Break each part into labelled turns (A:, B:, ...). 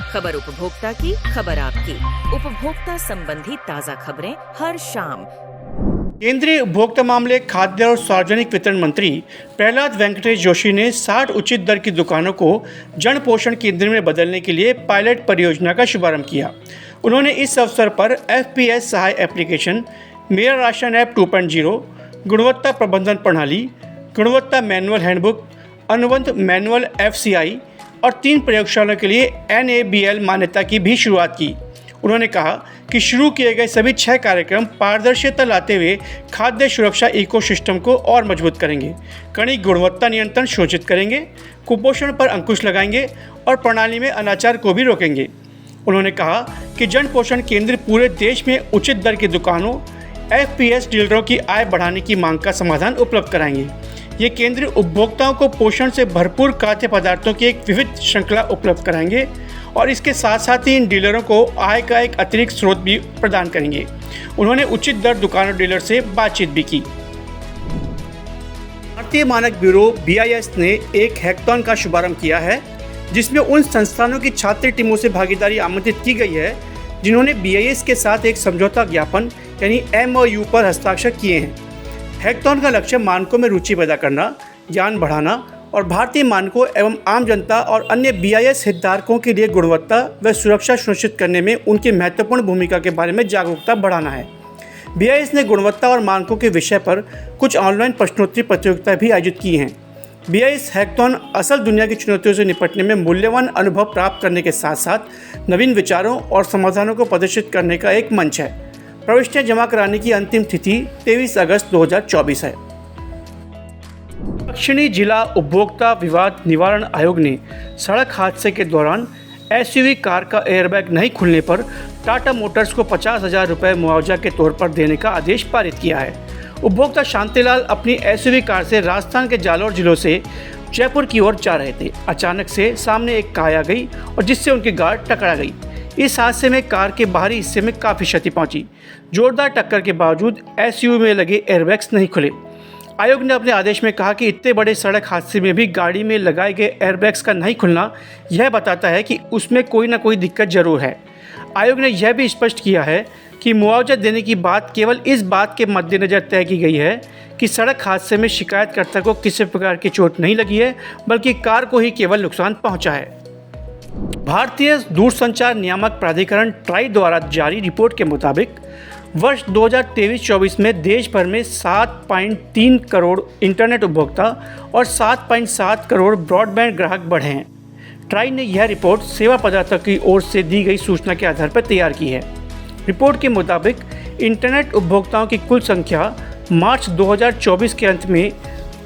A: खबर उपभोक्ता की, खबर आपकी। उपभोक्ता संबंधी ताज़ा खबरें हर शाम।
B: केंद्रीय उपभोक्ता मामले, खाद्य और सार्वजनिक वितरण मंत्री प्रहलाद वेंकटेश जोशी ने 60 उचित दर की दुकानों को जन पोषण केंद्र में बदलने के लिए पायलट परियोजना का शुभारंभ किया। उन्होंने इस अवसर पर FPS सहाय एप्लीकेशन, मेरा राशन ऐप 2.0, गुणवत्ता प्रबंधन प्रणाली, गुणवत्ता मैनुअल हैंडबुक, अनुबंध मैनुअल FCI और 3 प्रयोगशालाओं के लिए NABL मान्यता की भी शुरुआत की। उन्होंने कहा कि शुरू किए गए सभी 6 कार्यक्रम पारदर्शिता लाते हुए खाद्य सुरक्षा इकोसिस्टम को और मजबूत करेंगे, कड़ी गुणवत्ता नियंत्रण सुनिश्चित करेंगे, कुपोषण पर अंकुश लगाएंगे और प्रणाली में अनाचार को भी रोकेंगे। उन्होंने कहा कि जन पोषण केंद्र पूरे देश में उचित दर की दुकानों, FPS डीलरों की आय बढ़ाने की मांग का समाधान उपलब्ध कराएंगे। ये केंद्र उपभोक्ताओं को पोषण से भरपूर खाद्य पदार्थों की एक विविध श्रृंखला उपलब्ध कराएंगे और इसके साथ साथ ही इन डीलरों को आय का एक अतिरिक्त स्रोत भी प्रदान करेंगे। उन्होंने उचित दर दुकानों डीलर से बातचीत भी की। भारतीय मानक ब्यूरो BIS ने एक हैकाथॉन का शुभारंभ किया है, जिसमें उन संस्थानों की छात्र टीमों से भागीदारी आमंत्रित की गई है जिन्होंने BIS के साथ एक समझौता ज्ञापन यानी MOU पर हस्ताक्षर किए हैं। हैकाथॉन का लक्ष्य मानकों में रुचि पैदा करना, ज्ञान बढ़ाना और भारतीय मानकों एवं आम जनता और अन्य BIS हितधारकों के लिए गुणवत्ता व सुरक्षा सुनिश्चित करने में उनकी महत्वपूर्ण भूमिका के बारे में जागरूकता बढ़ाना है। BIS ने गुणवत्ता और मानकों के विषय पर कुछ ऑनलाइन प्रश्नोत्तरी प्रतियोगिता भी आयोजित की हैं। BIS हैकाथॉन असल दुनिया की चुनौतियों से निपटने में मूल्यवान अनुभव प्राप्त करने के साथ साथ नवीन विचारों और समाधानों को प्रदर्शित करने का एक मंच है। प्रविष्टियां जमा कराने की अंतिम तिथि 23 अगस्त 2024 है। दक्षिणी जिला उपभोक्ता विवाद निवारण आयोग ने सड़क हादसे के दौरान SUV कार का एयरबैग नहीं खुलने पर टाटा मोटर्स को 50,000 रुपये मुआवजा के तौर पर देने का आदेश पारित किया है। उपभोक्ता शांतिलाल अपनी SUV कार से राजस्थान के जालौर जिलों से जयपुर की ओर जा रहे थे। अचानक से सामने एक कार आ गई और जिससे उनकी कार टकरा गई। इस हादसे में कार के बाहरी हिस्से में काफ़ी क्षति पहुंची। जोरदार टक्कर के बावजूद SUV में लगे एयरबैग्स नहीं खुले। आयोग ने अपने आदेश में कहा कि इतने बड़े सड़क हादसे में भी गाड़ी में लगाए गए एयरबैग्स का नहीं खुलना यह बताता है कि उसमें कोई ना कोई दिक्कत जरूर है। आयोग ने यह भी स्पष्ट किया है कि मुआवजा देने की बात केवल इस बात के मद्देनज़र तय की गई है कि सड़क हादसे में शिकायतकर्ता को किसी प्रकार की चोट नहीं लगी है, बल्कि कार को ही केवल नुकसान पहुँचा है। भारतीय दूरसंचार नियामक प्राधिकरण ट्राई द्वारा जारी रिपोर्ट के मुताबिक वर्ष 2023-24 में देश भर में 7.3 करोड़ इंटरनेट उपभोक्ता और 7.7 करोड़ ब्रॉडबैंड ग्राहक बढ़े हैं। ट्राई ने यह रिपोर्ट सेवा प्रदाता की ओर से दी गई सूचना के आधार पर तैयार की है। रिपोर्ट के मुताबिक इंटरनेट उपभोक्ताओं की कुल संख्या मार्च 2024 के अंत में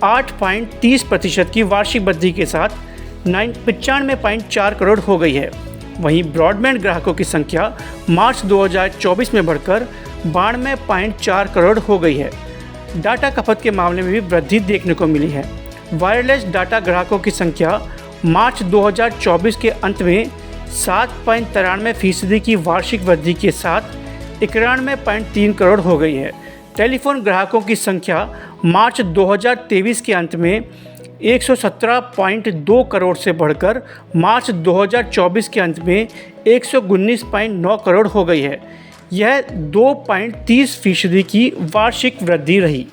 B: 8.30% की वार्षिक वृद्धि के साथ 95.4 करोड़ हो गई है। वहीं ब्रॉडबैंड ग्राहकों की संख्या मार्च 2024 में बढ़कर 92.4 करोड़ हो गई है। डाटा खपत के मामले में भी वृद्धि देखने को मिली है। वायरलेस डाटा ग्राहकों की संख्या मार्च 2024 के अंत में 7.93% की वार्षिक वृद्धि के साथ 91.3 करोड़ हो गई है। टेलीफोन ग्राहकों की संख्या मार्च 2023 के अंत में 117.2 करोड़ से बढ़कर मार्च 2024 के अंत में 119.9 करोड़ हो गई है। यह 2.30% की वार्षिक वृद्धि रही।